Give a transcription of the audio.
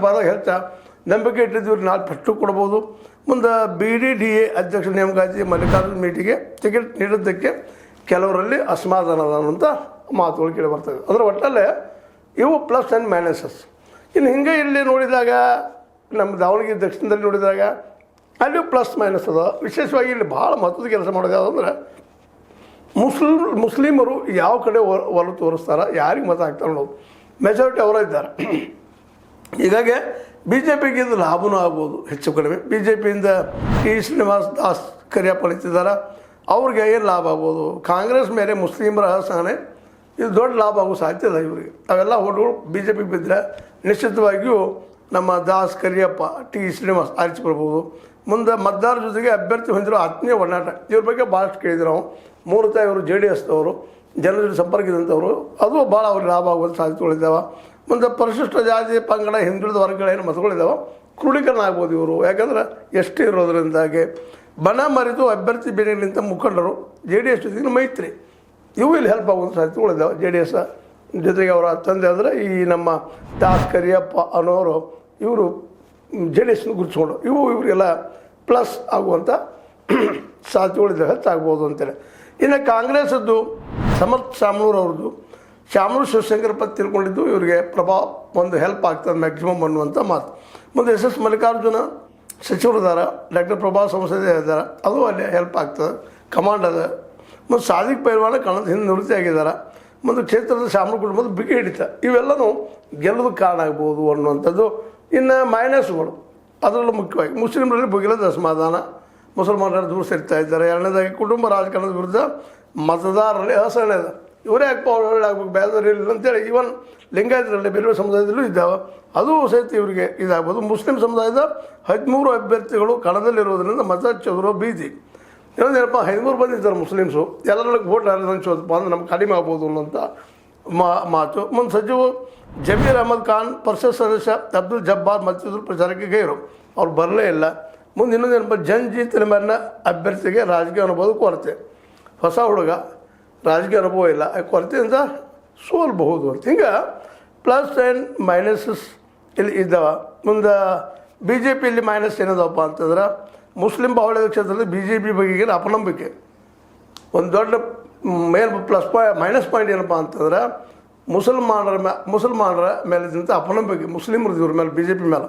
ಸಂದರ್ಭದಾಗ ಹೆಚ್ಚು ನಂಬಿಕೆ ಇಟ್ಟಿದ್ದೀವಿ, ನಾಳೆ ಫಸ್ಟು ಕೊಡ್ಬೋದು. ಮುಂದೆ BDDA ಅಧ್ಯಕ್ಷ ನೇಮಕಾತಿ ಮಲ್ಲಿಕಾರ್ಜುನ ಮೀಟಿಗೆ ಟಿಕೆಟ್ ನೀಡಿದ್ದಕ್ಕೆ ಕೆಲವರಲ್ಲಿ ಅಸಮಾಧಾನ ಅನ್ನೋಂಥ ಮಾತುಗಳು ಕೇಳಿ ಬರ್ತವೆ. ಅದರ ಒಟ್ಟಲ್ಲೇ ಇವು ಪ್ಲಸ್ ಆ್ಯಂಡ್ ಮೈನಸಸ್. ಇನ್ನು ಹಿಂಗೆ ಇಲ್ಲಿ ನೋಡಿದಾಗ ನಮ್ಮ ದಾವಣಗೆರೆ ದಕ್ಷಿಣದಲ್ಲಿ ನೋಡಿದಾಗ ಅಲ್ಲಿಯೂ ಪ್ಲಸ್ ಮೈನಸ್ ಅದ. ವಿಶೇಷವಾಗಿ ಇಲ್ಲಿ ಭಾಳ ಮಹತ್ವದ ಕೆಲಸ ಮಾಡೋದು ಯಾವುದಂದ್ರೆ ಮುಸ್ಲಿಮರು ಯಾವ ಕಡೆ ಒಲವು ತೋರಿಸ್ತಾರೆ, ಯಾರಿಗೆ ಮತ ಹಾಕ್ತಾರೆ ಅನ್ನೋದು ಮೆಜಾರಿಟಿ ಅವರೇ ಇದ್ದಾರೆ. ಹೀಗಾಗಿ BJPಗೆ ಇದು ಲಾಭನೂ ಆಗ್ಬೋದು ಹೆಚ್ಚು ಕಡಿಮೆ. BJPಯಿಂದ ಶ್ರೀನಿವಾಸ್ ದಾಸ್ ಕರಿಯಪ್ಪ ನಿಂತಿದ್ದಾರೆ, ಅವ್ರಿಗೆ ಏನು ಲಾಭ ಆಗ್ಬೋದು. ಕಾಂಗ್ರೆಸ್ ಮೇಲೆ ಮುಸ್ಲಿಮರ ಅಸಹನೆ ಇದು ದೊಡ್ಡ ಲಾಭ ಆಗೋ ಸಾಧ್ಯತೆ ಇಲ್ಲ ಇವರಿಗೆ. ಅವೆಲ್ಲ ಓಟ್ಗಳು BJPಗೆ ಬಿದ್ದರೆ ನಿಶ್ಚಿತವಾಗಿಯೂ ನಮ್ಮ ದಾಸ್ ಕರಿಯಪ್ಪ ಶ್ರೀನಿವಾಸ್ ಆರಿಸಿಕೊಳ್ಬೋದು. ಮುಂದೆ ಮತದಾರರ ಜೊತೆಗೆ ಅಭ್ಯರ್ಥಿ ಹೊಂದಿರೋ ಆತ್ಮೀಯ ಒಡನಾಟ ಇವ್ರ ಬಗ್ಗೆ ಭಾಳಷ್ಟು ಕೇಳಿದ್ರು ನಾವು. ಮೂಲತಃ ಇವರು JDSದವರು, ಜನರ ಜೊತೆ ಸಂಪರ್ಕ ಇದ್ದಂಥವ್ರು, ಅದು ಭಾಳ ಅವ್ರಿಗೆ ಲಾಭ ಆಗುವಂಥ ಸಾಧ್ಯತೆಗಳಿದ್ದಾವೆ. ಮುಂದೆ ಪರಿಶಿಷ್ಟ ಜಾತಿ ಪಂಗಡ ಹಿಂದುಳಿದ ವರ್ಗಗಳೇನು ಮತಗಳಿದ್ದಾವೆ ಕ್ರೋಢೀಕರಣ ಆಗ್ಬೋದು ಇವರು. ಯಾಕಂದ್ರೆ ಎಷ್ಟೇ ಇರೋದ್ರಿಂದಾಗಿ ಬಣ ಮರೆತು ಅಭ್ಯರ್ಥಿ ಬೇರೆಗಿಂತ ಮುಖಂಡರು JDS ಜೊತೆಗಿನ ಮೈತ್ರಿ ಇವು ಇಲ್ಲಿ ಹೆಲ್ಪ್ ಆಗುವಂಥ ಸಾಧ್ಯತೆಗಳಿದ್ದಾವೆ. JDS ಜೊತೆಗೆ ಅವರ ತಂದೆ ಅಂದರೆ ಈ ನಮ್ಮ ದಾಸ್ ಕರಿಯಪ್ಪ ಅನ್ನೋರು ಇವರು JDS ಗುರುತಿಸ್ಕೊಂಡು ಇವರಿಗೆಲ್ಲ ಪ್ಲಸ್ ಆಗುವಂಥ ಸಾಧ್ಯತೆಗಳಿದ್ದಾವೆ, ಹೆಚ್ಚಾಗ್ಬೋದು ಅಂತೇಳಿ. ಇನ್ನು ಕಾಂಗ್ರೆಸ್ಸದ್ದು ಸಮರ್ಥ್ ಶಾಮನೂರ್ ಅವ್ರದ್ದು ಶಾಮನೂರು ಶಿವಶಂಕರ ಪತ್ ತಿಳ್ಕೊಂಡಿದ್ದು ಇವರಿಗೆ ಒಂದು ಹೆಲ್ಪ್ ಆಗ್ತದೆ ಮ್ಯಾಕ್ಸಿಮಮ್ ಅನ್ನುವಂಥ ಮಾತು. ಮುಂದೆ SS ಮಲ್ಲಿಕಾರ್ಜುನ ಸಚಿವರು ಇದ್ದಾರೆ, ಡಾಕ್ಟರ್ ಪ್ರಭಾ ಸಂಸದೆ ಇದ್ದಾರೆ, ಅದು ಅಲ್ಲಿ ಹೆಲ್ಪ್ ಆಗ್ತದೆ, ಕಮಾಂಡ್ ಅದ. ಮತ್ತು ಸಾದಿಕ್ ಪೈಲ್ವಾನ ಕಣದ ಹಿಂದೆ ನಿವೃತ್ತಿ ಆಗಿದ್ದಾರೆ. ಮತ್ತು ಕ್ಷೇತ್ರದ ಶಾಮನೂರು ಕುಟುಂಬದ ಬಿಗಿ ಹಿಡಿತ ಇವೆಲ್ಲವೂ ಗೆಲ್ಲೋದಕ್ಕೆ ಕಾರಣ ಆಗ್ಬೋದು ಅನ್ನುವಂಥದ್ದು. ಇನ್ನು ಮೈನಸ್ಗಳು ಅದರಲ್ಲೂ ಮುಖ್ಯವಾಗಿ ಮುಸ್ಲಿಮರಲ್ಲಿ ಭುಗಿಲದ ಅಸಮಾಧಾನ, ಮುಸಲ್ಮಾನರ ದೂರ ಸರಿತಾ ಇದ್ದಾರೆ. ಎರಡನೇದಾಗಿ ಕುಟುಂಬ ರಾಜಕಾರಣದ ವಿರುದ್ಧ ಮತದಾರರಲ್ಲಿ ಅಸಹನೆ ಇದೆ. ಇವರೇ ಒಳ್ಳೆ ಆಗ್ಬೇಕು, ಬೇರೆ ಇಲ್ಲ ಅಂತೇಳಿ. ಈವನ್ ಲಿಂಗಾಯತರಲ್ಲಿ ಬೇರೆ ಸಮುದಾಯದಲ್ಲೂ ಇದ್ದಾವೆ, ಅದು ಸಹಿತ ಇವರಿಗೆ ಇದಾಗ್ಬೋದು. ಮುಸ್ಲಿಂ ಸಮುದಾಯದ 13 ಅಭ್ಯರ್ಥಿಗಳು ಕಣದಲ್ಲಿರೋದ್ರಿಂದ ಮತ ಚದುರೋ ಬೀದಿ. ಇನ್ನೊಂದೇನಪ್ಪ 13 ಬಂದಿದ್ದಾರೆ ಮುಸ್ಲಿಮ್ಸು, ಎಲ್ಲರಿಗೂ ವೋಟ್ ಹಂಚೋದಪ್ಪ ಅಂದ್ರೆ ನಮ್ಗೆ ಕಡಿಮೆ ಆಗ್ಬೋದು ಅನ್ನೋಂಥ ಮಾತು. ಮುಂದೆ ಸಚಿವ ಜಮೀರ್ ಅಹಮದ್ ಖಾನ್, ಪರಿಷತ್ ಸದಸ್ಯ ಅಬ್ದುಲ್ ಜಬ್ಬಾರ್ ಮತ್ತಿದ್ರು ಪ್ರಚಾರಕ್ಕೆ ಗೈರು, ಅವ್ರು ಬರಲೇ ಇಲ್ಲ. ಮುಂದೆ ಇನ್ನೊಂದೇನಪ್ಪ ಜನ್ಜೀತ್ ಮೇಲಿನ ಅಭ್ಯರ್ಥಿಗೆ ರಾಜಕೀಯ ಅನುಭವದ ಕೊರತೆ, ಹೊಸ ಹುಡುಗ ರಾಜಕೀಯ ಅನುಭವ ಇಲ್ಲ, ಕೊರತೆಯಿಂದ ಸೋಲ್ಬಹುದು ಅಂತ. ಹಿಂಗೆ ಪ್ಲಸ್ ಆ್ಯಂಡ್ ಮೈನಸಸ್ ಇಲ್ಲಿ ಇದ್ದಾವೆ. ಮುಂದೆ BJPಯಲ್ಲಿ ಮೈನಸ್ ಏನದಪ್ಪ ಅಂತಂದ್ರೆ ಮುಸ್ಲಿಂ ಬಾಹುಳ್ಯದ ಕ್ಷೇತ್ರದಲ್ಲಿ BJP ಬಗೆಗಿನ ಅಪನಂಬಿಕೆ ಒಂದು ದೊಡ್ಡ ಮೈನಸ್ ಪಾಯಿಂಟ್ ಏನಪ್ಪ ಅಂತಂದ್ರೆ ಮುಸಲ್ಮಾನರ ಮೇಲಿದ್ದಂಥ ಅಪನಂಬಿಕೆ ಮುಸ್ಲಿಮರದ್ದು ಇವ್ರ ಮೇಲೆ BJP ಮೇಲೆ.